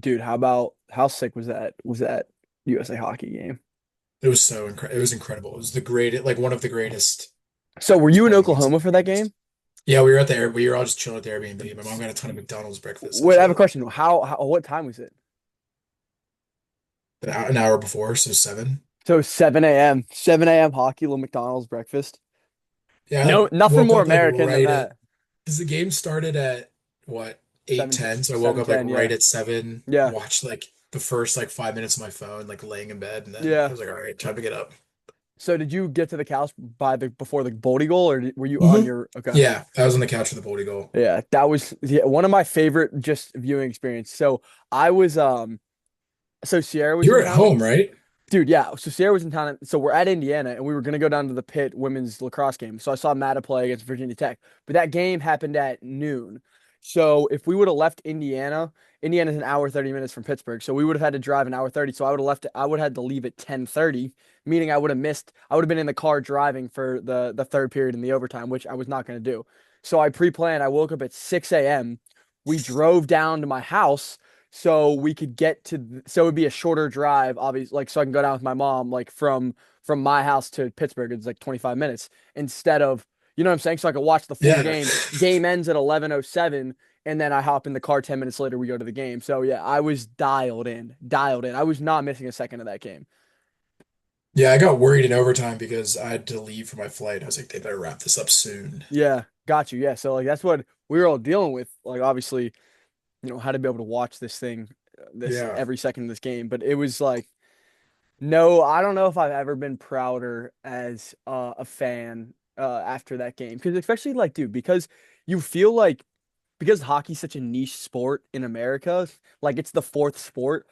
Dude, how sick was that USA hockey game? It was it was incredible. It was the greatest, like one of the greatest So were you in sporting events I've Oklahoma for that game? experienced. Yeah, we were at the air. We were all just chilling at the Airbnb. My mom got a ton of McDonald's breakfast and Wait, I have a shit. question. What time was it? An hour before, so 7. So 7 a.m. 7 a.m. hockey, little McDonald's breakfast. Yeah, I No, like nothing woke more up like American than right at that. because the game started at what 7 8:10. So I woke up like 7:10, right yeah. at 7, Yeah. watched like the first like 5 minutes of my phone, like laying in bed, and then I Yeah. was like, all right, time to get up. So did you get to the couch before the Boldy goal, or were you on Hmm. your okay? Yeah, I was on the couch for the Boldy goal. Yeah, that was one of my favorite just viewing experience. So I was so Sierra was You in were at town. home, right? Dude, yeah. So Sierra was in town. So we're at Indiana, and we were gonna go down to the Pitt women's lacrosse game. So I saw Matta play against Virginia Tech, but that game happened at noon. So if we would have left Indiana, Indiana's an hour 30 minutes from Pittsburgh. So we would have had to drive an hour 30. So I would have left. I would have had to leave at 10:30, meaning I would have missed. I would have been in the car driving for the third period in the overtime, which I was not gonna do. So I pre-planned. I woke up at 6 a.m. We drove down to my house so we could get to so it would be a shorter drive, obviously, like so I can go down with my mom, like from my house to Pittsburgh. It's like 25 minutes instead of, you know what I'm saying? So I could watch the full Yeah. game. Game ends at 11:07, and then I hop in the car 10 minutes later, we go to the game. So yeah, I was dialed in, dialed in. I was not missing a second of that game. Yeah, I got worried in overtime because I had to leave for my flight. I was like, they better wrap this up soon. Yeah, got you. Yeah, so like that's what we were all dealing with. Like obviously, how to be able to watch this thing, this Yeah. every second of this game. But it was like, no, I don't know if I've ever been prouder as a fan after that game. Because especially like, dude, because you feel like because hockey's such a niche sport in America, like it's the fourth sport.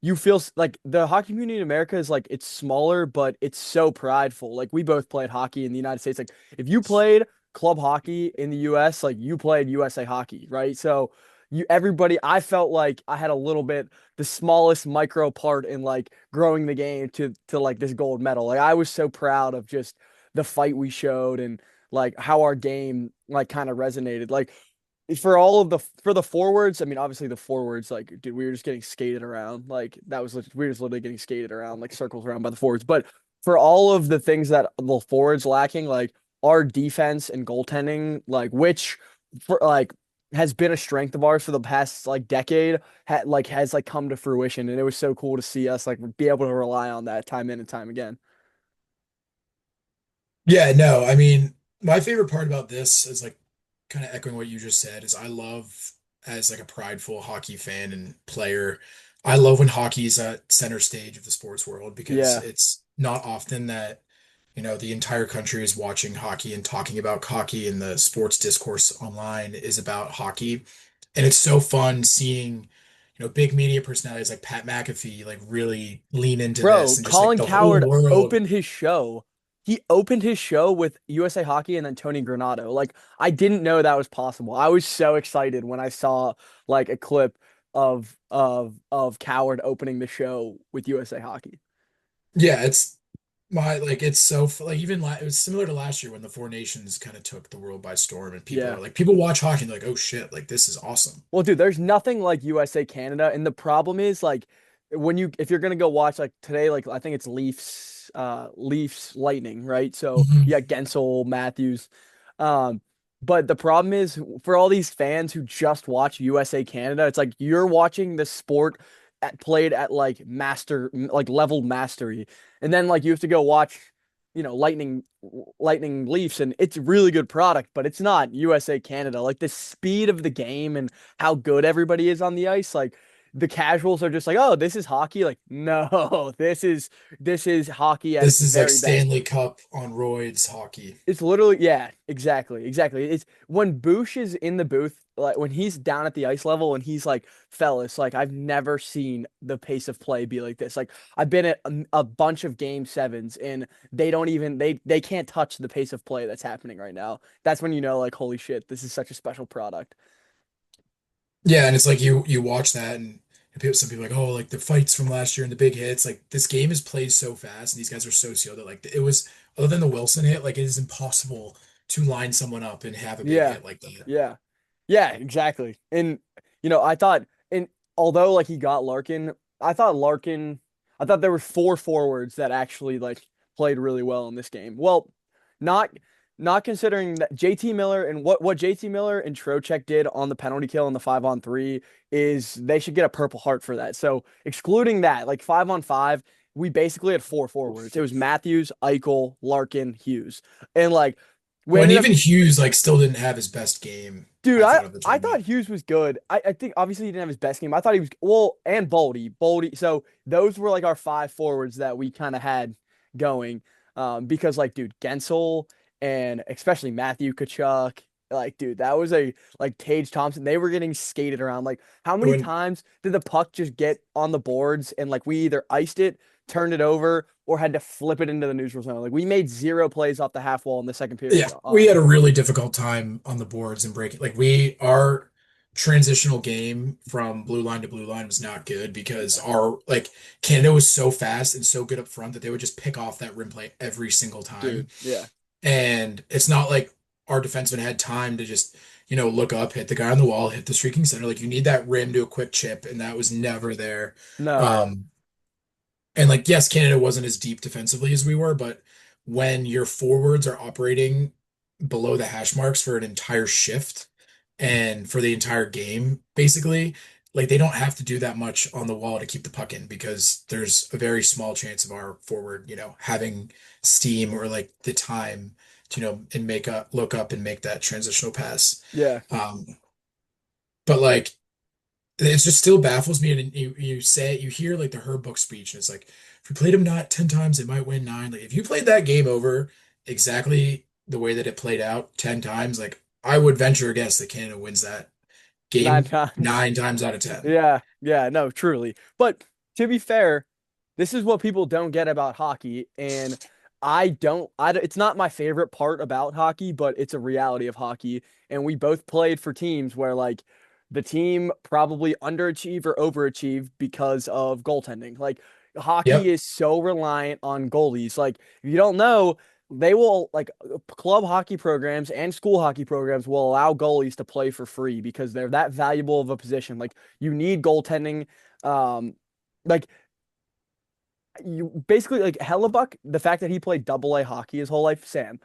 You feel like the hockey community in America is like it's smaller, but it's so prideful. Like we both played hockey in the United States. Like if you played club hockey in the US, like you played USA hockey, right? So you everybody, I felt like I had a little bit the smallest micro part in like growing the game to like this gold medal. Like I was so proud of just the fight we showed and like how our game like kind of resonated. Like for the forwards, I mean, obviously the forwards, like, dude, we were just getting skated around. Like we were just literally getting skated around, like circles around by the forwards. But for all of the things that the forwards lacking, like our defense and goaltending, like which for like has been a strength of ours for the past like decade, has like come to fruition, and it was so cool to see us like be able to rely on that time in and time again. Yeah, no, I mean, my favorite part about this is like kind of echoing what you just said is I love as like a prideful hockey fan and player, I love when hockey's at center stage of the sports world because Yeah, it's not often that, the entire country is watching hockey and talking about hockey and the sports discourse online is about hockey. And it's so fun seeing, big media personalities like Pat McAfee like really lean into this bro, and just like Colin the whole Coward world. opened his show. He opened his show with USA Hockey and then Tony Granato. Like, I didn't know that was possible. I was so excited when I saw like a clip of Coward opening the show with USA Hockey. Yeah, it's my like it's so like even it was similar to last year when the Four Nations kind of took the world by storm and Yeah. people watch hockey and they're like, oh shit, like this is awesome. Well, dude, there's nothing like USA Canada, and the problem is like if you're gonna go watch like today, like I think it's Leafs Lightning, right? So Mhm. yeah, Gensel, Matthews. Um, but the problem is for all these fans who just watch USA Canada, it's like you're watching the sport played at like like level mastery, and then like you have to go watch, Lightning Leafs, and it's a really good product, but it's not USA Canada. Like the speed of the game and how good everybody is on the ice, like the casuals are just like, oh, this is hockey. Like, no, this is hockey at This its is like very best. Stanley Cup on roids hockey. It's literally, yeah, exactly, exactly. It's when Boosh is in the booth, like when he's down at the ice level and he's like, fellas, like I've never seen the pace of play be like this. Like I've been at a bunch of game sevens and they don't even they can't touch the pace of play that's happening right now. That's when you know, like, holy shit, this is such a special product. Yeah, and it's like you watch that and some people are like, oh, like the fights from last year and the big hits, like this game is played so fast and these guys are so skilled that like it was other than the Wilson hit, like it is impossible to line someone up and have a big Yeah. hit like that. Yeah. Yeah, exactly. And I thought and although like he got Larkin, I thought Larkin, I thought there were four forwards that actually like played really well in this game. Well, not not considering that JT Miller and what JT Miller and Trocheck did on the penalty kill and the 5-on-3 is they should get a Purple Heart for that. So excluding that, like 5-on-5, we basically had four forwards. It was Matthews, Eichel, Larkin, Hughes, and like we Well, and ended up. even Hughes like still didn't have his best game, Dude, I I thought, of the I thought tournament. Hughes was good. I think obviously he didn't have his best game. I thought he was well, and Boldy. So those were like our five forwards that we kind of had going. Because like, dude, Gensel and especially Matthew Kachuk, like, dude, that was a like Tage Thompson. They were getting skated around. Like, how many When times did the puck just get on the boards and like we either iced it, turned it over, or had to flip it into the neutral zone? Like we made zero plays off the half wall in the second Yeah, period. we had a really difficult time on the boards and breaking. Like our transitional game from blue line to blue line was not good because Yeah, our like Canada was so fast and so good up front that they would just pick off that rim play every single time. dude. Yeah. And it's not like our defenseman had time to just, look up, hit the guy on the wall, hit the streaking center. Like you need that rim to a quick chip, and that was never there. No. Um, and like, yes, Canada wasn't as deep defensively as we were, but when your forwards are operating below the hash marks for an entire shift and for the entire game, basically, like they don't have to do that much on the wall to keep the puck in because there's a very small chance of our forward, having steam or like the time to, and look up and make that transitional pass. Yeah. Um, but like it just still baffles me. And you hear like the Herb Book speech, and it's like, if we played him not 10 times, they might win nine. Like if you played that game over exactly the way that it played out 10 times, like I would venture a guess that Canada wins that Nine game times. 9 times out of 10. Yeah. Yeah. No, truly. But to be fair, this is what people don't get about hockey. And it's not my favorite part about hockey, but it's a reality of hockey. And we both played for teams where like the team probably underachieved or overachieved because of goaltending. Like hockey Yep. is so reliant on goalies. Like if you don't know, they will like club hockey programs and school hockey programs will allow goalies to play for free because they're that valuable of a position. Like you need goaltending. Like you basically like Hellebuck, the fact that he played double A hockey his whole life, Sam.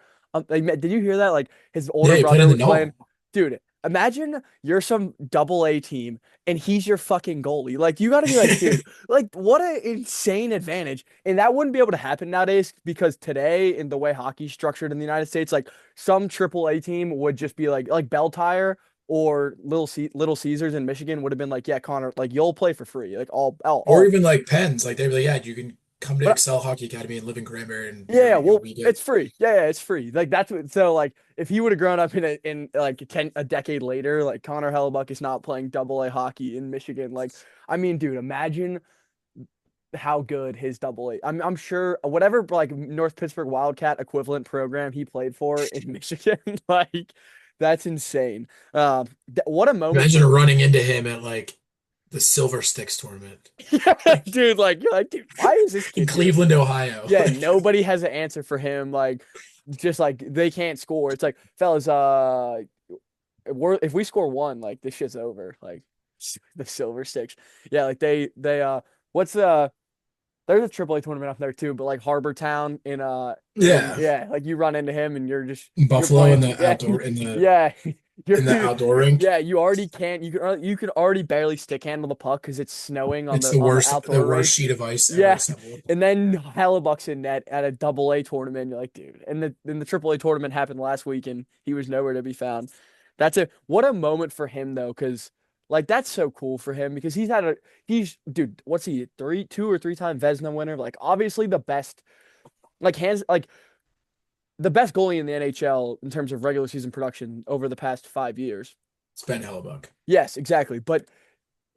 Like, did you hear that? Like his Yeah, older he played brother in the was playing. null. Dude, imagine you're some double A team and he's your fucking goalie. Like you got to be like, dude, like what an insane advantage. And that wouldn't be able to happen nowadays because today, in the way hockey's structured in the United States, like some triple A team would just be like Bell Tire or Little Caesars in Michigan would have been like, yeah, Connor, like you'll play for free, like Or all. even like Pens. Like they'd be like, yeah, you can come to But Excel Hockey Academy and live in Cranberry and yeah, yeah, you'll well, be good. it's free. Yeah, it's free. Like that's what. So like, if he would have grown up in like a decade later, like Connor Hellebuyck is not playing double A hockey in Michigan. Like, I mean, dude, imagine how good his double A. I'm sure whatever like North Pittsburgh Wildcat equivalent program he played for in Michigan, like that's insane. What a moment Imagine for running into him at like the Silver Sticks tournament. yeah, Like dude. Like you're like, dude, why is this in kid here? Cleveland, Ohio. Yeah, nobody has an answer for him. Like, just like they can't score. It's like, fellas, if we score one, like this shit's over. Like the Silver Sticks. Yeah, like what's there's a AAA tournament up there too, but like Harbor Town in Yeah. yeah, like you run into him and you're Buffalo in playing the yeah outdoor in the yeah you're in the outdoor rink. yeah you already can't you can already barely stick handle the puck because it's snowing It's on the the outdoor worst rink. sheet of ice ever Yeah, assembled. and then Hellebuck's in net at a double A tournament. You're like, dude, and the triple A tournament happened last week, and he was nowhere to be found. What a moment for him though, because like that's so cool for him because he's dude, what's he 2 or 3 time Vezina winner? Like obviously the best, like hands like the best goalie in the NHL in terms of regular season production over the past 5 years. It's Ben Hellebuck. Yes, exactly, but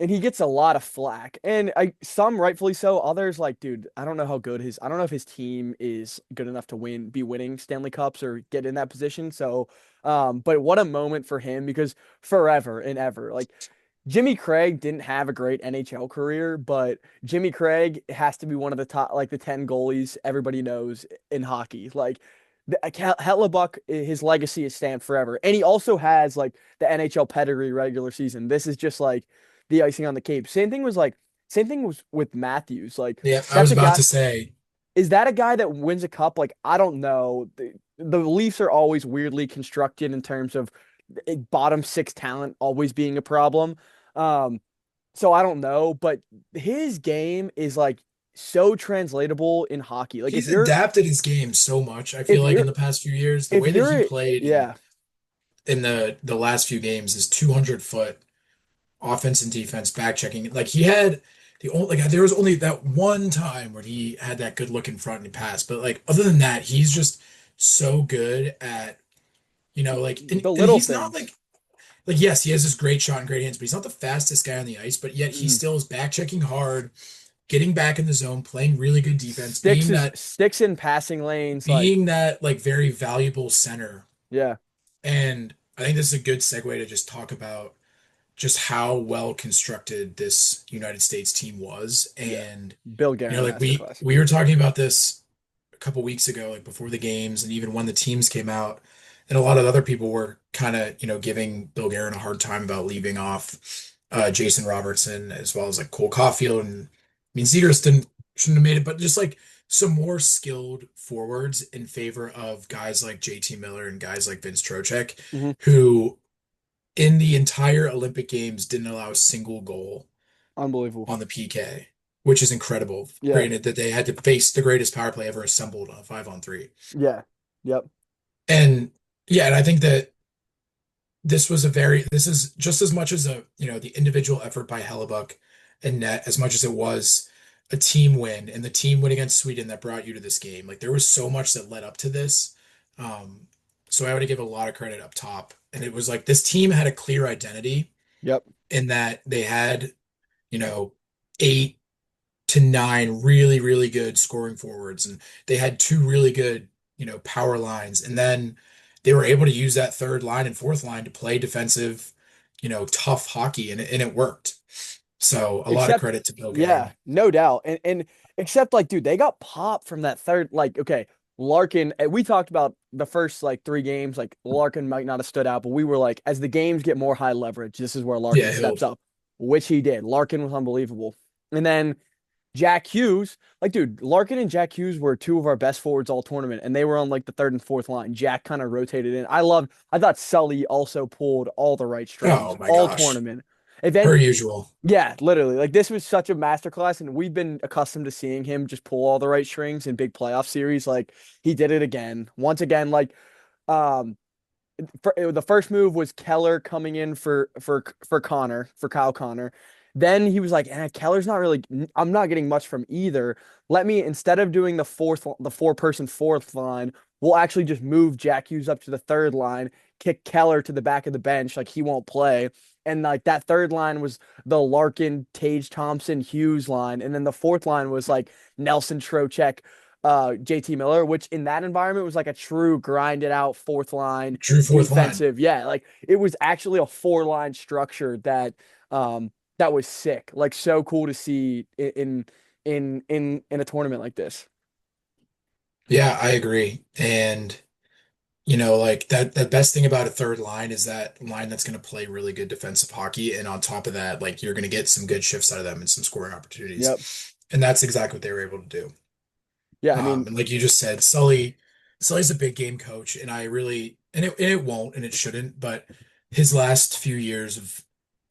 and he gets a lot of flack, and some rightfully so. Others like, dude, I don't know if his team is good enough to be winning Stanley Cups or get in that position. So, but what a moment for him because forever and ever, like Jimmy Craig didn't have a great NHL career, but Jimmy Craig has to be one of the top, like the 10 goalies everybody knows in hockey. Like Hellebuck, his legacy is stamped forever, and he also has like the NHL pedigree regular season. This is just like the icing on the cake. Same thing was with Matthews. Like Yeah, I that's was a about guy. to say, Is that a guy that wins a cup? Like I don't know. The Leafs are always weirdly constructed in terms of bottom six talent always being a problem. Um, so I don't know, but his game is like so translatable in hockey. Like he's adapted his game so much. I feel like in the past few years, the if way that he you're played yeah, in the last few games is 200-foot offense and defense back checking. Like he had the only like there was only that one time where he had that good look in front and he passed. But like other than that, he's just so good at like the and little he's not things. like yes, he has this great shot and great hands, but he's not the fastest guy on the ice, but yet he Mm. still is back checking hard, getting back in the zone, playing really good defense, Sticks in passing lanes, like being that like very valuable center. yeah, And I think this is a good segue to just talk about just how well constructed this United States team was. yeah. And Bill Guerin like we masterclass. we were talking about this a couple weeks ago, like before the games and even when the teams came out, and a lot of other people were kind of, giving Bill Guerin a hard time about leaving off Jason Robertson as well as like Cole Caulfield. And I mean Zegers shouldn't have made it, but just like some more skilled forwards in favor of guys like JT Miller and guys like Vince Trocheck, Hmm. who in the entire Olympic Games didn't allow a single goal Unbelievable. on the PK, which is incredible. Yeah, Granted that they had to face the greatest power play ever assembled on a 5-on-3. yeah, yep, And yeah, and I think that this is just as much as the individual effort by Hellebuck and Net as much as it was a team win and the team win against Sweden that brought you to this game. Like there was so much that led up to this. Um, so I would give a lot of credit up top. And it was like this team had a clear identity yep. in that they had, you know, 8 to 9 really, really good scoring forwards, and they had two really good, power lines. And then they were able to use that third line and fourth line to play defensive, tough hockey, and it worked. So a lot of Except, credit to Bill yeah, Guerin. no doubt. And except like, dude, they got popped from that third. Like, okay, Larkin. We talked about the first like three games. Like Larkin might not have stood out, but we were like, as the games get more high leverage, this is where Larkin Yeah, steps he'll up, which he did. Larkin was unbelievable. And then Jack Hughes, like, dude, Larkin and Jack Hughes were two of our best forwards all tournament, and they were on like the third and fourth line. Jack kind of rotated in. I thought Sully also pulled all the right strings oh my all gosh, tournament. Event, per usual. yeah, literally. Like this was such a masterclass, and we've been accustomed to seeing him just pull all the right strings in big playoff series. Like he did it again, once again. Like, um, the first move was Keller coming in for Kyle Connor. Then he was like, Keller's not really. I'm not getting much from either. Let me instead of doing the four-person fourth line, we'll actually just move Jack Hughes up to the third line, kick Keller to the back of the bench, like he won't play. And like that third line was the Larkin, Tage Thompson, Hughes line, and then the fourth line was like Nelson Trocheck, JT Miller, which in that environment was like a true grinded out fourth line True fourth line. defensive. Yeah, like it was actually a four line structure that was sick. Like so cool to see in a tournament like this. Yeah, I agree. And like that best thing about a third line is that line that's going to play really good defensive hockey. And on top of that, like you're going to get some good shifts out of them and some scoring Yep. opportunities. And that's exactly what they were able to do. Yeah, I mean, And like you just said, Sully's a big game coach, and I really, and it won't, and it shouldn't, but his last few years of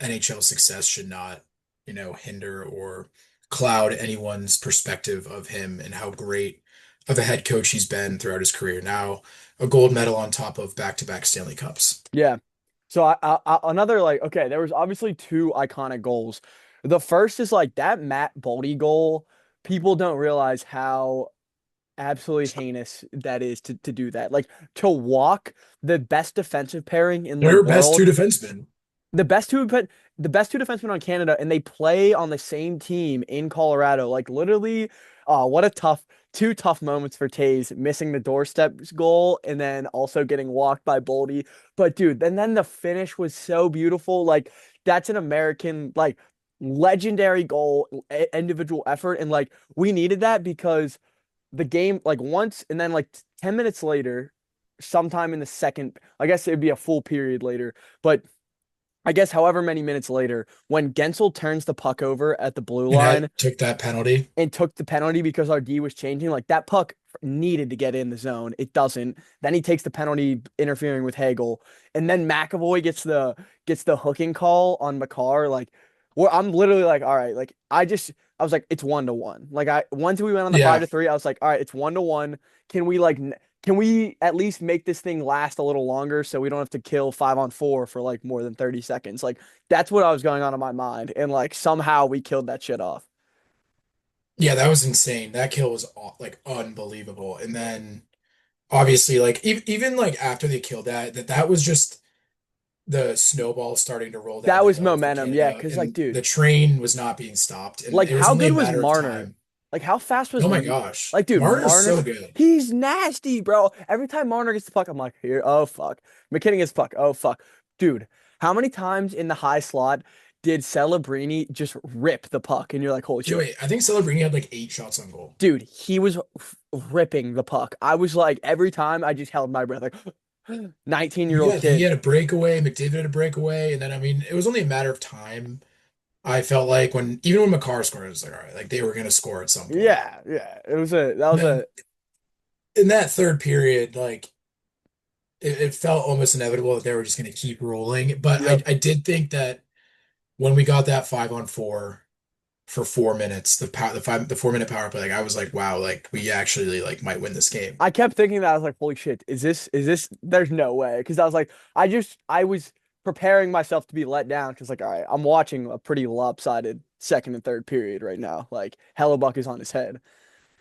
NHL success should not, hinder or cloud anyone's perspective of him and how great of a head coach he's been throughout his career. Now, a gold medal on top of back-to-back Stanley Cups. yeah. So another like okay, there was obviously two iconic goals. The first is like that Matt Boldy goal. People don't realize how absolutely heinous that is to do that. Like to walk the best defensive pairing in the Their best two world, defensemen. the best two the best two defensemen on Canada, and they play on the same team in Colorado. Like literally, what a two tough moments for Tays missing the doorstep goal and then also getting walked by Boldy. But dude, then the finish was so beautiful. Like that's an American like legendary goal, individual effort, and like we needed that because the game like once and then like 10 minutes later, sometime in the second, I guess it'd be a full period later, but I guess however many minutes later, when Gensel turns the puck over at the blue And I line took that penalty. and took the penalty because our D was changing. Like that puck needed to get in the zone. It doesn't. Then he takes the penalty interfering with Hagel. And then McAvoy gets the hooking call on McCarr. Like where I'm literally like, all right, like I was like, it's 1-1. Like once we went on the five Yeah. to three, I was like, all right, it's 1-1. Can we like can we at least make this thing last a little longer so we don't have to kill 5-on-4 for like more than 30 seconds? Like that's what I was going on in my mind. And like somehow we killed that shit off. Yeah, that was insane. That kill was like unbelievable. And then obviously like even like after they killed that was just the snowball starting to roll down That the was hill for momentum. Yeah, Canada, because like, and the dude, train was not being stopped, and like it was how only a good was matter of Marner? time. Like how fast was Oh my gosh. like, dude, Marner's Marner, so good. he's nasty, bro. Every time Marner gets the puck, I'm like, here, oh fuck. McKinnon gets the puck, oh fuck. Dude, how many times in the high slot did Celebrini just rip the puck? And you're like, holy shit. Wait, I think Celebrini had like 8 shots on goal. Dude, he was ripping the puck. I was like, every time I just held my breath, like 19-year-old He kid. had a breakaway, McDavid had a breakaway, and then I mean it was only a matter of time. I felt like when even when McCarr scored, it was like, all right, like they were gonna score at some point. Yeah, yeah. That And was then a in that third period, like it felt almost inevitable that they were just gonna keep rolling. But yep. I did think that when we got that 5-on-4 for 4 minutes, the 4 minute power play, like I was like, wow, like we actually like might win this game. I kept thinking that I was like, holy shit, there's no way. Cause I was like, I was preparing myself to be let down. Cause like, all right, I'm watching a pretty lopsided second and third period right now. Like Hellebuyck is on his head.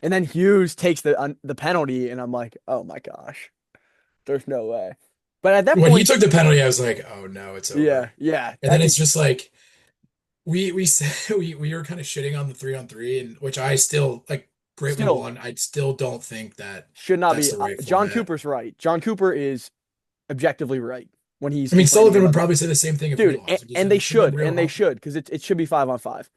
And then Hughes takes the penalty. And I'm like, oh my gosh, there's no way. But at that When he point, took the penalty, I was like, oh no, it's yeah, over. yeah, And then it's just like we said we were kind of shitting on the 3-on-3, and which I still like, great we still won. I still don't think that should not that's be. the right John format. Cooper's right. John Cooper is objectively right when he's I mean, complaining Sullivan would about, probably say the same thing if we dude, lost. He said it should be real and they hockey. should, because it should be 5-on-5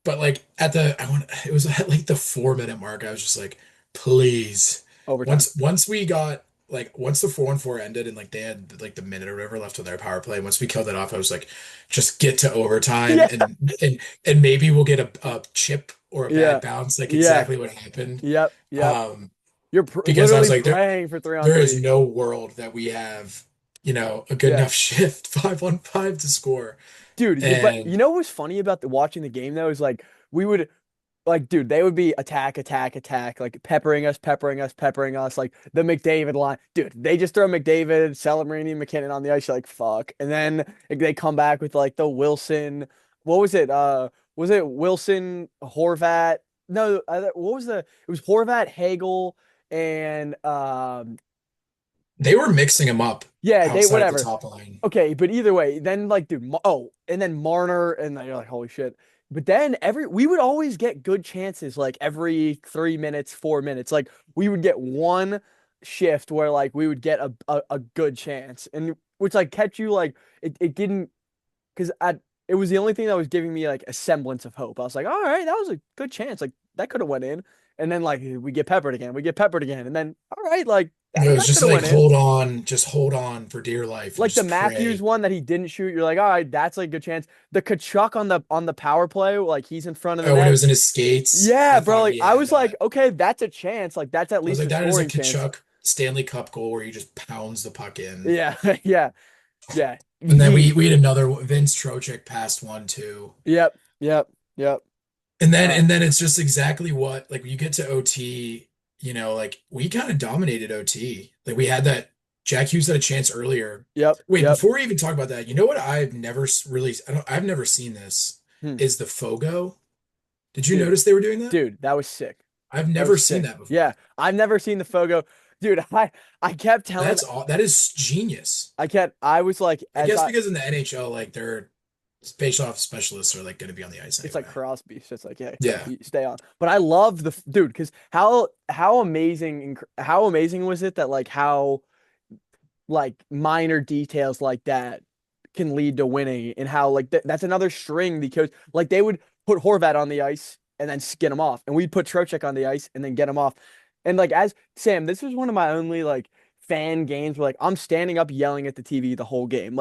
But like it was at like the 4 minute mark. I was just like, please. overtime. Once we got like once the 4-on-4 ended and like they had like the minute or whatever left on their power play, once we killed it off, I was like, just get to overtime, Yeah, and maybe we'll get a chip or a bad yeah, bounce, like yeah, exactly what happened. yep, yep. Um, You're because I literally was like, praying for three on there is three. no world that we have, a good Yeah, enough shift 5-on-5 to score. dude. But you And know what was funny about watching the game though is like we would like, dude, they would be attack, attack, attack, like peppering us, peppering us, peppering us, like the McDavid line. Dude, they just throw McDavid, Celebrini, McKinnon on the ice, you're like fuck. And then like, they come back with like the Wilson. What was it? Was it Wilson, Horvat? No, what was the? It was Horvat, Hagel, and they were mixing them up yeah, they outside of the whatever. top line. Okay, but either way, then like, dude, and then Marner, and then you're like, holy shit. But then we would always get good chances, like every 3 minutes, 4 minutes. Like we would get one shift where like we would get a good chance, and which like kept you like it didn't because I it was the only thing that was giving me like a semblance of hope. I was like, all right, that was a good chance, like that could have went in, and then like we get peppered again, and then all right, like It was that could just have like went in. just hold on for dear life and Like the just Matthews pray. one that he didn't shoot, you're like, all right, that's like a good chance. The Kachuk on the power play, like he's in front of the Oh, when it net. was in his skates, Yeah, I bro. thought Like he I had was like, that. okay, that's a chance. Like that's at I was least like, a that is a scoring chance. Kachuk Stanley Cup goal where he just pounds the puck in. Yeah, yeah, yeah. And then He, we had another Vince Trocheck passed one too. yep, yep, yep. And then it's just exactly what, like, when you get to OT, like we kind of dominated OT. Like we had that Jack Hughes had a chance earlier. Yep, Wait, yep. before we even talk about that, you know what I've never really I've never seen this Hmm. is the Fogo. Did you Dude, notice they were doing that? dude, that was sick. I've That never was seen sick. that before. Yeah, I've never seen the Fogo. Dude, I kept telling, That is genius. I was like, I guess because in the NHL, like their facial off specialists are like going to be on the ice it's like anyway. Crosby. So it's like, yeah, Yeah. stay on. But I love the dude because how amazing how amazing was it that like how like minor details like that can lead to winning and how like that's another string because like they would put Horvat on the ice and then get him off, and we'd put Trocheck on the ice and then get him off. And like as Sam, this was one of my only like fan games where like I'm standing up yelling at the TV the whole game.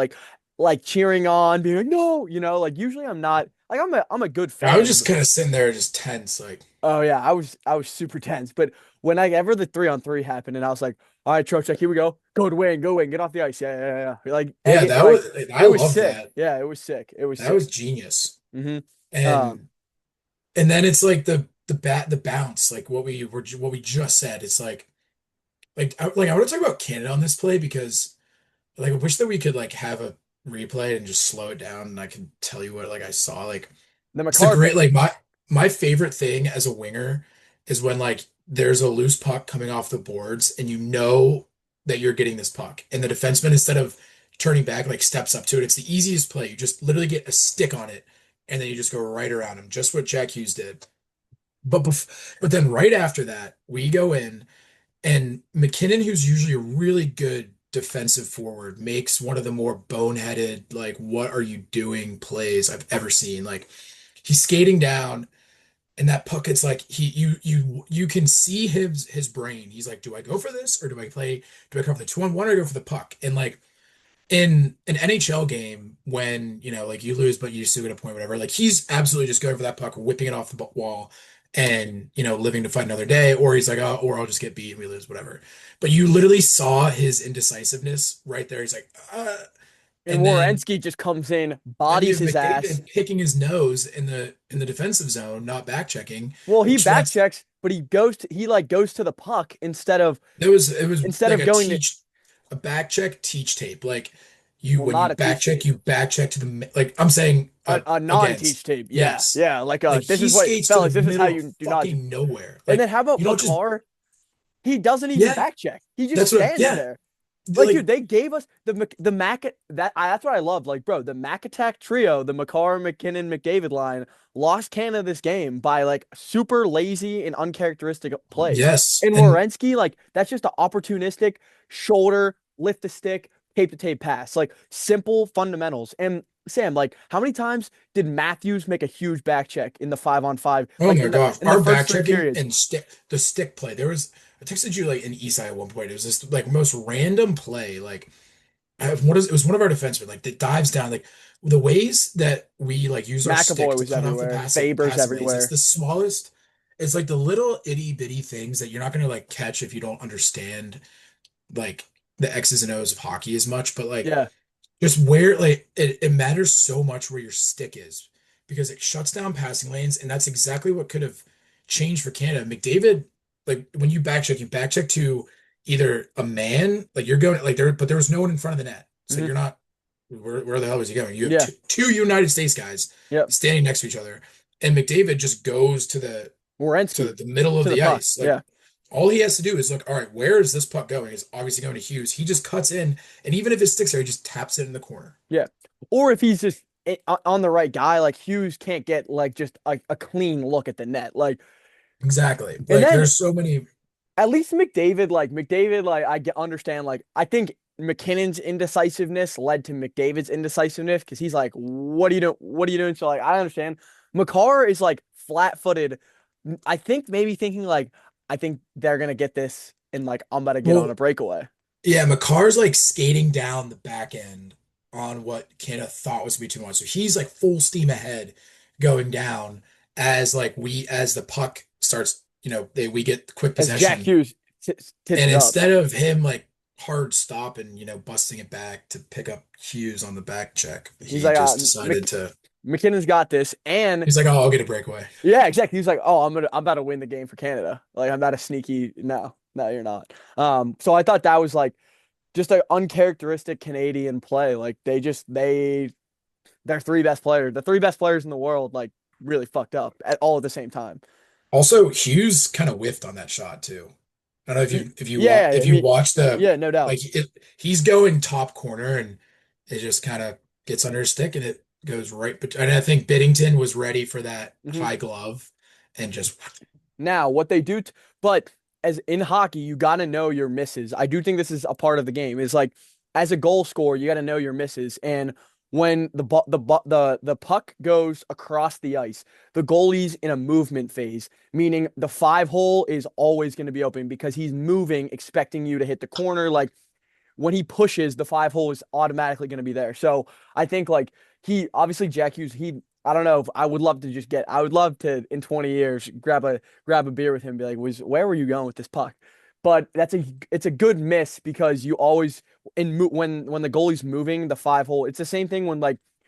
like cheering on, being like, no, like usually I'm not like I'm a good I was fan just of. kind of sitting there just tense, like, Oh yeah, I was super tense. But when I ever the 3-on-3 happened and I was like, all right, Trocheck, here we go win, get off the ice. Yeah, yeah, yeah. Like egg yeah, it, that like was, it I was love sick. that. Yeah, it was sick. It was That was sick. genius. hmm Um, And then it's like the bounce, like what we just said. It's like I want to talk about Canada on this play because like I wish that we could like have a replay and just slow it down and I can tell you what like I saw. Like the it's a McCarr great pick, like my favorite thing as a winger is when like there's a loose puck coming off the boards and you know that you're getting this puck and the defenseman instead of turning back like steps up to it. It's the easiest play. You just literally get a stick on it and then you just go right around him, just what Jack Hughes did. But then right after that, we go in and McKinnon, who's usually a really good defensive forward, makes one of the more boneheaded, like, what are you doing plays I've ever seen. Like he's skating down and that puck, it's like you can see his brain. He's like, do I go for this or do I cover the 2-on-1 or go for the puck? And like in an NHL game, when like you lose, but you still get a point, whatever, like he's absolutely just going for that puck, whipping it off the wall, and living to fight another day, or he's like, oh, or I'll just get beat and we lose, whatever. But you literally saw his indecisiveness right there. He's like, and and then Werenski just comes in, then you bodies have his ass. McDavid picking his nose in the defensive zone, not back checking, Well, he which back that's checks, but he like goes to the puck it was instead like of going to a back check teach tape. Like you well, when you not a back teach check, tape. you back check to like I'm saying A non-teach against. tape. Yeah. Yes. Yeah. Like Like this he is what skates to the fellas, this is how middle of you do not do. fucking nowhere. And Like then how about you don't just McCarr? He doesn't even yeah, back check. He just that's what stands yeah. there. Like, Like dude, they gave us the Mac that's what I love. Like, bro, the Mac attack trio, the McCarr, McKinnon, McDavid line lost Canada this game by like super lazy and uncharacteristic plays. yes. And And Werenski, like, that's just an opportunistic shoulder, lift the stick, tape to tape pass. Like simple fundamentals. And Sam, like, how many times did Matthews make a huge back check in the 5-on-5, oh like my in the gosh, in the our first back three checking periods? and stick play. I texted you like in Eastside at one point. It was this like most random play. Like it was one of our defensemen like that dives down like the ways that we like use our stick McAvoy to was cut off the everywhere. Faber's passing lanes. It's everywhere. the smallest. It's like the little itty bitty things that you're not gonna like catch if you don't understand like the X's and O's of hockey as much. But like Yeah. just where like it matters so much where your stick is because it shuts down passing lanes, and that's exactly what could have changed for Canada. McDavid, like when you back check to either a man, like you're going like there, but there was no one in front of the net, so hmm you're not. Where the hell was he going? You have Yeah. two United States guys Yep. standing next to each other, and McDavid just goes to Wierenski the middle of to the the puck. ice. Like Yeah. all he has to do is look, all right, where is this puck going? It's obviously going to Hughes. He just cuts in, and even if it sticks there, he just taps it in the corner. Yeah. Or if he's just on the right guy, like Hughes can't get like just a clean look at the net. Like, Exactly. and Like then there's so many. at least McDavid, like understand, like I think McKinnon's indecisiveness led to McDavid's indecisiveness because he's like, what are you doing? What are you doing? So like I understand. McCarr is like flat-footed. I think maybe thinking like, I think they're gonna get this and like I'm about to get on a Well, breakaway. yeah, McCarr's like skating down the back end on what Canada thought was to be too much. So he's like full steam ahead going down as the puck starts, we get quick As Jack possession. Hughes tits And it up. instead of him like hard stop and busting it back to pick up Hughes on the back check, He's he like, just decided to McKinnon's got this, and he's like, oh, I'll get a breakaway. yeah, exactly. He's like, oh, I'm about to win the game for Canada. Like I'm about to sneaky. No, no, you're not. So I thought that was like just an uncharacteristic Canadian play. Like they're the three best players in the world, like really fucked up at all at the same time. Also, Hughes kind of whiffed on that shot too. I don't know Yeah, if I you mean, watch the yeah, no doubt. like he's going top corner and it just kind of gets under his stick and it goes right. But and I think Biddington was ready for that Mhm. high glove and just Now, what they do, but as in hockey, you got to know your misses. I do think this is a part of the game. Is like as a goal scorer, you got to know your misses. And when the puck goes across the ice, the goalie's in a movement phase, meaning the 5 hole is always going to be open because he's moving, expecting you to hit the corner. Like when he pushes, the 5 hole is automatically going to be there. So I think like he obviously Jack Hughes, I don't know if I would love to I would love to in 20 years grab a beer with him and be like, where were you going with this puck? But it's a good miss because you always when the goalie's moving the 5 hole, it's the same thing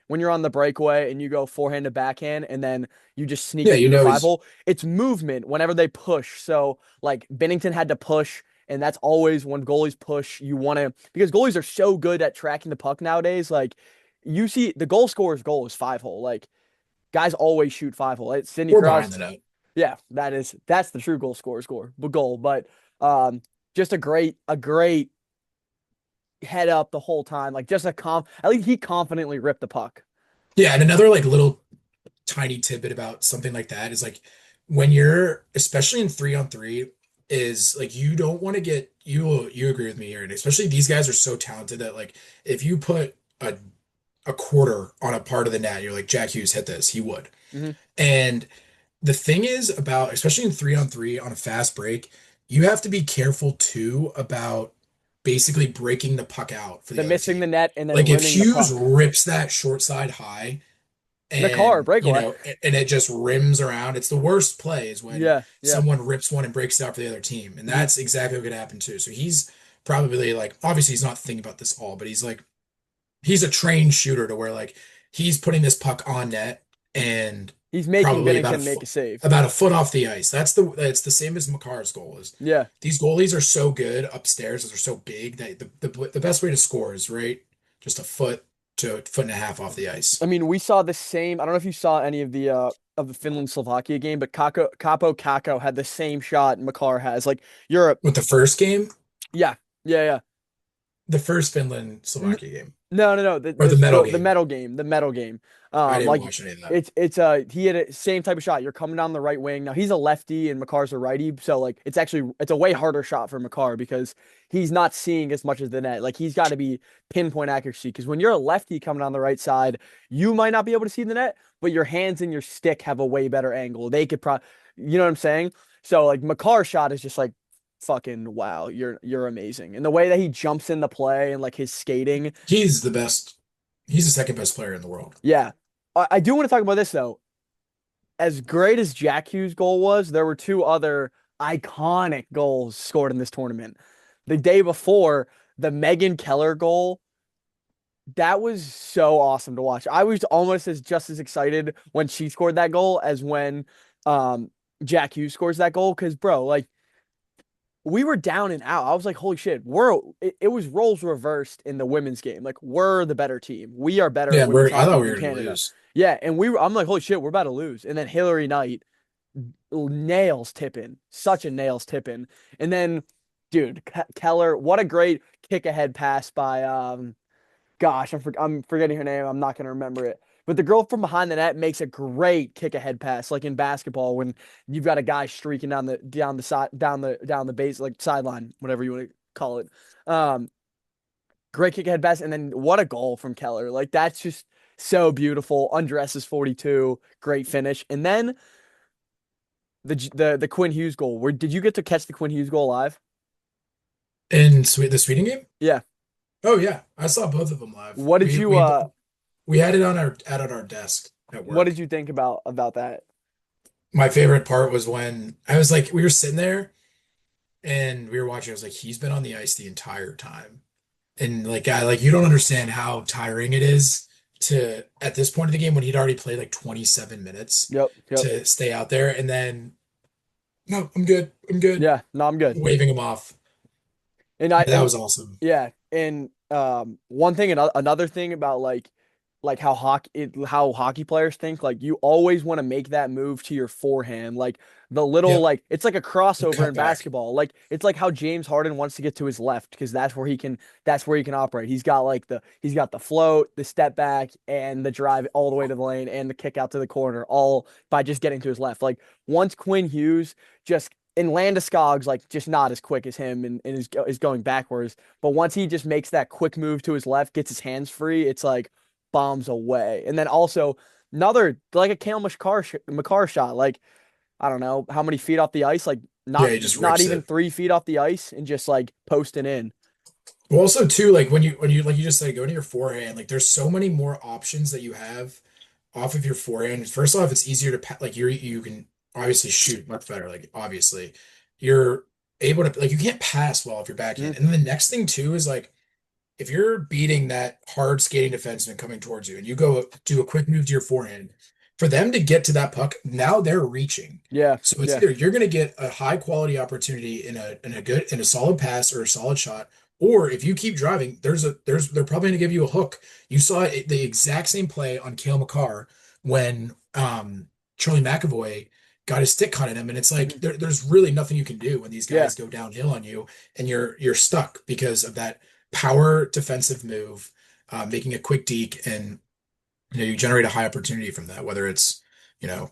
when you're on the breakaway and you go forehand to backhand and then you just sneak Yeah, it you through the know five he's hole. It's movement whenever they push. So like Bennington had to push, and that's always when goalies push, you want to because goalies are so good at tracking the puck nowadays. Like you see the goal scorer's goal is 5 hole. Like guys always shoot 5 hole. It's Sidney or behind Cross. the net. Yeah, that's the true but goal. But just a great head up the whole time. Like just a at least he confidently ripped the puck. Yeah, and another like little tiny tidbit about something like that is like when you're especially in 3-on-3 is like you don't want to get you agree with me here, and especially these guys are so talented that like if you put a quarter on a part of the net, you're like Jack Hughes hit this, he would. Hmm. And the thing is about, especially in 3-on-3 on a fast break, you have to be careful too about basically breaking the puck out for The the other missing the team. net and then Like if rimming the Hughes puck. rips that short side high Makar and, breakaway. and it just rims around, it's the worst play is when Yeah, yeah. someone rips one and breaks it out for the other team. And Hmm. that's exactly what could happen too. So he's probably like, obviously he's not thinking about this all, but he's a trained shooter to where like he's putting this puck on net and He's making probably Bennington make a save. about a foot off the ice. It's the same as Makar's goal is. Yeah. These goalies are so good upstairs, they're so big that the best way to score is right just a foot to a foot and a half off the ice. I mean, we saw the same. I don't know if you saw any of the Finland Slovakia game, but Capo Kako had the same shot Makar has. Like Europe. With the first game, Yeah. Yeah, yeah. the first Finland N- Slovakia game, No, no, no. or the medal The game. metal game, the metal game. I didn't Like watch any of that. it's he had a same type of shot. You're coming down the right wing. Now he's a lefty and Makar's a righty, so like it's a way harder shot for Makar because he's not seeing as much as the net. Like he's got to be pinpoint accuracy because when you're a lefty coming down the right side, you might not be able to see the net, but your hands and your stick have a way better angle. They could you know what I'm saying? So like Makar's shot is just like fucking wow, you're amazing. And the way that he jumps in the play and like his skating. He's the best. He's the second best player in the world. Yeah. I do want to talk about this though. As great as Jack Hughes' goal was, there were two other iconic goals scored in this tournament. The day before, the Megan Keller goal, that was so awesome to watch. I was almost as just as excited when she scored that goal as when um Jack Hughes scores that goal. Cause bro, like we were down and out. I was like, holy shit, it was roles reversed in the women's game. Like, we're the better team. We are better Yeah, at women's I thought hockey we than were gonna Canada. lose. Yeah, and I'm like, holy shit, we're about to lose. And then Hillary Knight nails tipping, such a nails tipping. And then, dude, Keller, what a great kick ahead pass by gosh, I'm forgetting her name. I'm not gonna remember it. But the girl from behind the net makes a great kick ahead pass, like in basketball when you've got a guy streaking down the side down the base like sideline, whatever you want to call it. Um, Great kick ahead pass, and then what a goal from Keller! Like that's just so beautiful. Undresses 42, great finish, and then the Quinn Hughes goal. Where did you get to catch the Quinn Hughes goal live? In the Sweden game? Yeah. Oh yeah, I saw both of them live. What did you We had it on our out at our desk at what did work. you think about that? My favorite part was when I was like, we were sitting there and we were watching. I was like, he's been on the ice the entire time, and like, guy, like you don't understand how tiring it is to at this point of the game when he'd already played like 27 minutes Yep, yep. to stay out there, and then no, I'm good, I'm good, Yeah, no, I'm good. waving him off. And Yeah, that was awesome. yeah, and one thing and another thing about like how hockey players think, like you always want to make that move to your forehand, like the little Yep, like it's like a the crossover in cutback. basketball. Like it's like how James Harden wants to get to his left because that's where he can operate. He's got the float, the step back, and the drive all the way to the lane and the kick out to the corner, all by just getting to his left. Like once Quinn Hughes just and Landeskog's like just not as quick as him and is going backwards. But once he just makes that quick move to his left, gets his hands free, it's like bombs away. And then also another like a Kale Makar shot, like I don't know how many feet off the ice, like Yeah, he just not rips even it. 3 feet off the ice and just like posting in. Well, also too, like when you like you just said, go to your forehand. Like there's so many more options that you have off of your forehand. First off, it's easier to like you can obviously shoot much better. Like obviously, you're able to like you can't pass well if you're backhand. Mhm. And then the next thing too is like if you're beating that hard skating defenseman coming towards you and you go do a quick move to your forehand, for them to get to that puck, now they're reaching. Yeah, So it's yeah. either you're going to get a high quality opportunity in a solid pass or a solid shot, or if you keep driving, they're probably going to give you a hook. You saw the exact same play on Cale Makar when Charlie McAvoy got his stick caught in him, and it's like Mhm. there's really nothing you can do when these Yeah, guys go downhill on you, and you're stuck because of that power defensive move, making a quick deke, and you generate a high opportunity from that, whether it's you know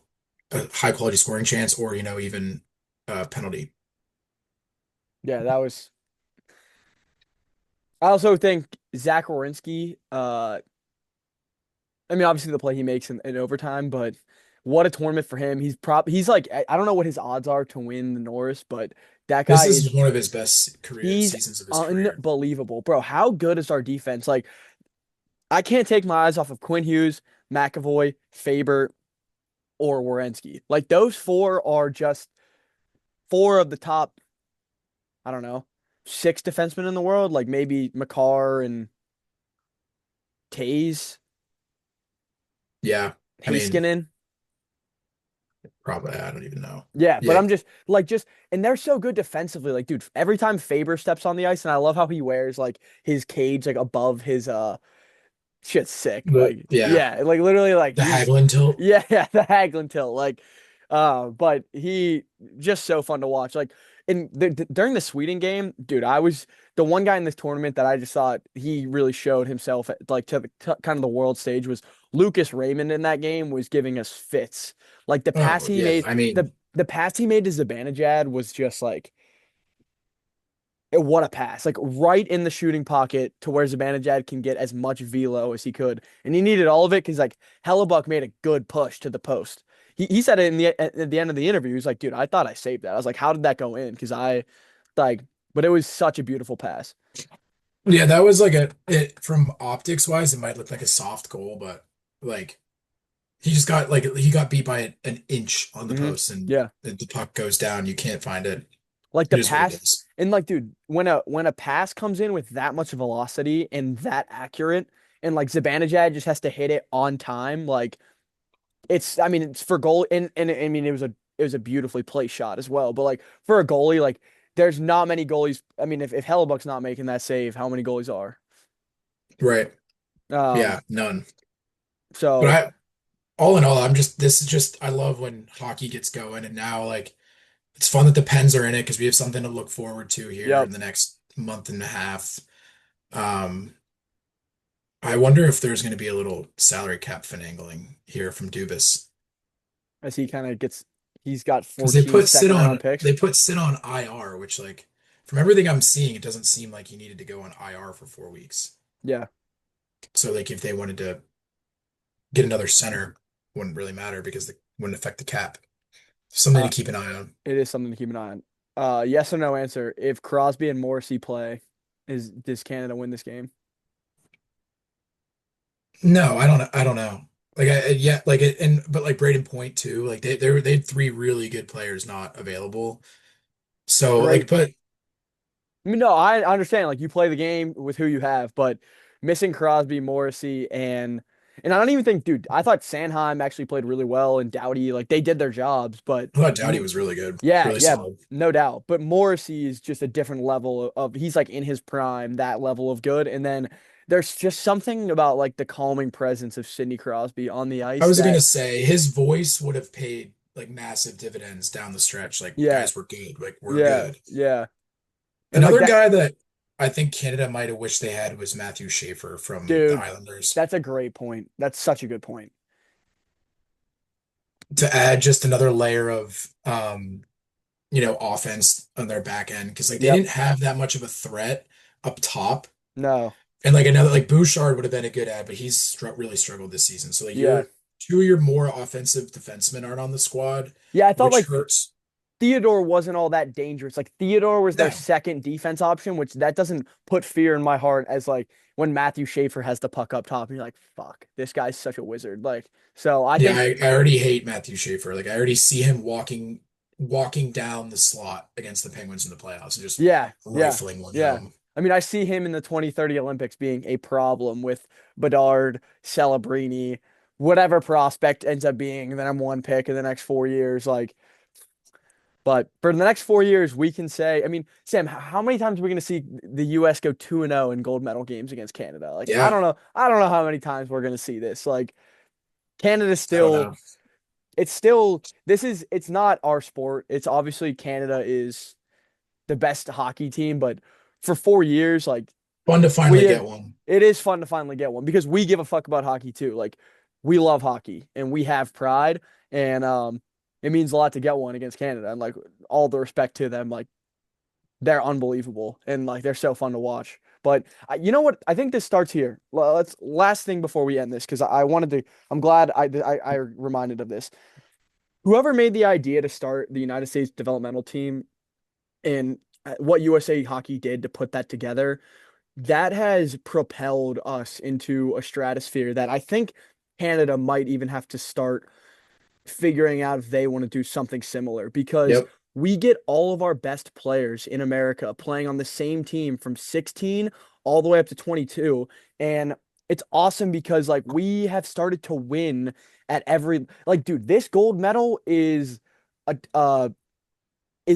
a high quality scoring chance or even a penalty. yeah, that was. I also think Zach Werenski, I mean, obviously the play he makes in overtime, but what a tournament for him. He's like I don't know what his odds are to win the Norris, but that guy This is is one of his best career he's seasons of his career. unbelievable. Bro, how good is our defense? Like I can't take my eyes off of Quinn Hughes, McAvoy, Faber, or Werenski. Like those four are just four of the top, I don't know, six defensemen in the world, like maybe Makar and Tays, Yeah, I mean, Heiskanen. probably I don't even know. Yeah, but Yeah, I'm just like and they're so good defensively. Like, dude, every time Faber steps on the ice, and I love how he wears like his cage like above his shit's sick. but Like, yeah, yeah, like literally like the he's Hagelin tilt. yeah, yeah, the Haglin tilt. Like, but he just so fun to watch. Like during the Sweden game, dude, I was the one guy in this tournament that I just thought he really showed himself like to the kind of the world stage was Lucas Raymond in that game was giving us fits. Like the pass Oh he yeah, made, I mean, the pass he made to Zibanejad was just like what a pass. Like right in the shooting pocket to where Zibanejad can get as much velo as he could. And he needed all of it because like Hellebuyck made a good push to the post. He said it at the end of the interview. He was like, dude, I thought I saved that. I was like, how did that go in? Because I like, but it was such a beautiful pass. yeah, that was like from optics wise, it might look like a soft goal, but like he got beat by an inch on the Hmm. post, and Yeah. the puck goes down. You can't find it. Like It the is what it pass is. and like, dude, when a pass comes in with that much velocity and that accurate, and like Zibanejad just has to hit it on time, like it's I mean it's for goal and I mean it was a beautifully placed shot as well. But like for a goalie, like there's not many goalies. I mean, if Hellebuck's not making that save, how many goalies are? Right. Um, Yeah, none. But so I all in all, this is just I love when hockey gets going, and now like it's fun that the Pens are in it because we have something to look forward to here yep. in the next month and a half. Um, I wonder if there's going to be a little salary cap finagling here from Dubas As he kind of gets he's got because 14 second round picks. They put Sid on IR, which like from everything I'm seeing, it doesn't seem like he needed to go on IR for 4 weeks. Yeah. So like if they wanted to get another center, wouldn't really matter because it wouldn't affect the cap. Something to Uh keep an eye on. it is something to keep an eye on. Yes or no answer. If Crosby and Morrissey play, does Canada win this game? No, I don't know. Like yeah, like it, and but like Braden Point too. Like they had three really good players not available. So like, Great. but I mean, no, I understand. Like you play the game with who you have, but missing Crosby, Morrissey, and I don't even think, dude. I thought Sanheim actually played really well, and Doughty, like they did their jobs. But I thought Doughty was really good, yeah, really yeah, solid. no doubt. But Morrissey is just a different level he's like in his prime, that level of good. And then there's just something about like the calming presence of Sidney Crosby on the I ice was gonna that, say his voice would have paid like massive dividends down the stretch. Like, yeah, guys, we're good. Like, we're yeah, good. yeah, and like Another that, guy that I think Canada might have wished they had was Matthew Schaefer from the dude. Islanders. That's a great point. That's such a good point. To add just another layer of offense on their back end because like they Yep. didn't have that much of a threat up top. No. And like another like Bouchard would have been a good ad, but really struggled this season. So like Yeah. two of your more offensive defensemen aren't on the squad, Yeah, I thought which like hurts. Theodore wasn't all that dangerous. Like Theodore was their No. second defense option, which that doesn't put fear in my heart as like when Matthew Schaefer has the puck up top and you're like, fuck, this guy's such a wizard. Like, so I Yeah, think, I already hate Matthew Schaefer. Like I already see him walking down the slot against the Penguins in the playoffs and just yeah, yeah, rifling one yeah. home. I mean, I see him in the 2030 Olympics being a problem with Bedard, Celebrini, whatever prospect ends up being the number one pick in the next 4 years. Like, but for the next 4 years, we can say, I mean, Sam, how many times are we going to see the U.S. go 2-0 in gold medal games against Canada? Like, I Yeah, don't know. I don't know how many times we're going to see this. Like, Canada I don't still, know. it's still, it's not our sport. It's obviously Canada is the best hockey team, but for 4 years, like, Fun to finally we get have, one. it is fun to finally get one because we give a fuck about hockey too. Like, we love hockey and we have pride, and it means a lot to get one against Canada. And like, all the respect to them, like, they're unbelievable and like they're so fun to watch. But you know what? I think this starts here. Let's last thing before we end this because I wanted to. I'm glad I reminded of this. Whoever made the idea to start the United States developmental team and what USA Hockey did to put that together, that has propelled us into a stratosphere that I think Canada might even have to start figuring out if they want to do something similar because Yep. we get all of our best players in America playing on the same team from 16 all the way up to 22. And it's awesome because like we have started to win at every like dude, this gold medal is a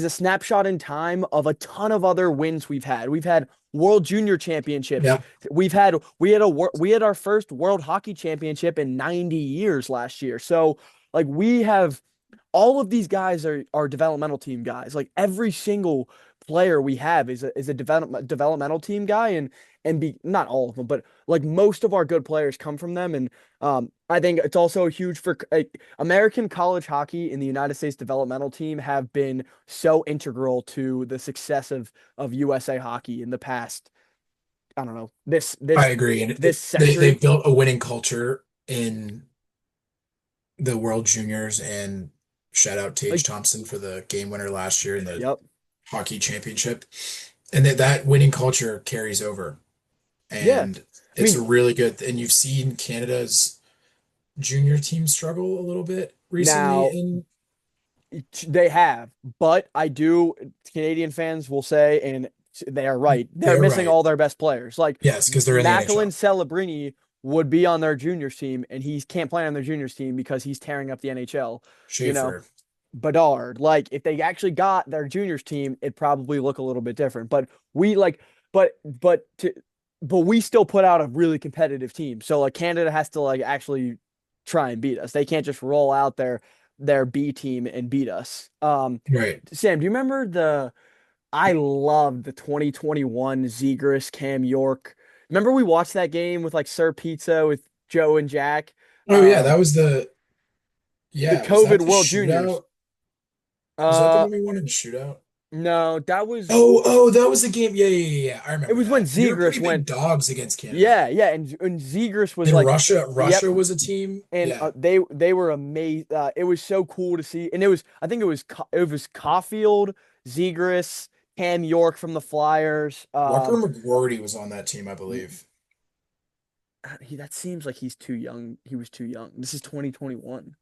snapshot in time of a ton of other wins we've had. We've had World Junior Championships. Yeah. We had our first World Hockey Championship in 90 years last year. So like we have all of these guys are developmental team guys. Like every single player we have is a developmental team guy and be not all of them, but like most of our good players come from them. And I think it's also huge for American college hockey in the United States developmental team have been so integral to the success of USA hockey in the past. I don't know this I this agree. And this they've century. built a winning culture in the World Juniors, and shout out Tage Like, Thompson for the game winner last year in the yep, hockey championship. And that winning culture carries over. yeah. And I it's mean, a really good, and you've seen Canada's junior team struggle a little bit recently now in they have, but I do. Canadian fans will say, and they are right. They're they're missing right. all their best players. Like Yes, because they're in the Macklin NHL. Celebrini would be on their juniors team, and he can't play on their juniors team because he's tearing up the NHL. You know, Schaefer. Bedard. Like if they actually got their juniors team, it'd probably look a little bit different. But we like, but to, but we still put out a really competitive team. So like Canada has to like actually try and beat us. They can't just roll out their B team and beat us. Right. Sam, do you remember the? I loved the 2021 Zegras Cam York. Remember we watched that game with like Sir Pizza with Joe and Jack. Oh yeah, Um, that was the was that COVID the World Juniors. shootout? Was that the Uh, one we won in shootout? no, that was Oh, that was the game. Yeah. I it remember was when that. We were pretty Zegras big went. dogs against Canada. Yeah, yeah, and Zegras was And like, yep, Russia was a team. and Yeah. they were amazing. It was so cool to see, and I think it was Caulfield, Zegras, Cam York from the Flyers. Walker McGroarty was on that team, I believe. That seems like he's too young. He was too young. This is 2021.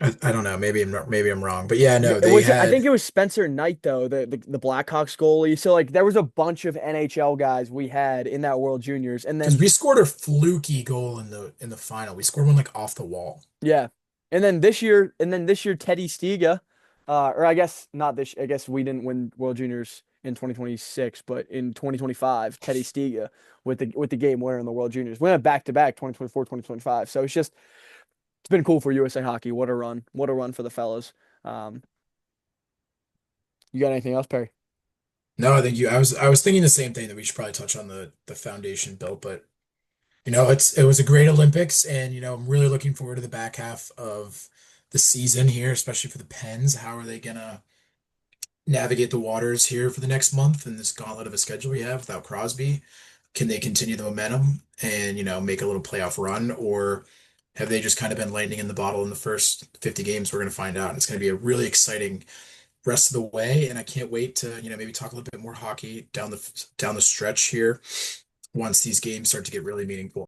I don't know. Maybe I'm wrong. But yeah, no, It they was I think had it was Spencer Knight though, the Blackhawks goalie. So like there was a bunch of NHL guys we had in that World Juniors, and because then we scored a fluky goal in the final. We scored one like off the wall. yeah. And then this year, Teddy Stiga, or I guess not this, I guess we didn't win World Juniors in 2026, but in 2025, Teddy Stiga with the game winner in the World Juniors. We went back to back 2024, 2025. So it's been cool for USA Hockey. What a run. What a run for the fellas. Um, you got anything else, Perry? No, I think I was thinking the same thing that we should probably touch on the foundation built, but it was a great Olympics, and I'm really looking forward to the back half of the season here, especially for the Pens. How are they gonna navigate the waters here for the next month in this gauntlet of a schedule we have without Crosby? Can they continue the momentum and make a little playoff run, or Have they just kind of been lightning in the bottle in the first 50 games? We're going to find out. It's going to be a really exciting rest of the way, and I can't wait to, maybe talk a little bit more hockey down the stretch here once these games start to get really meaningful.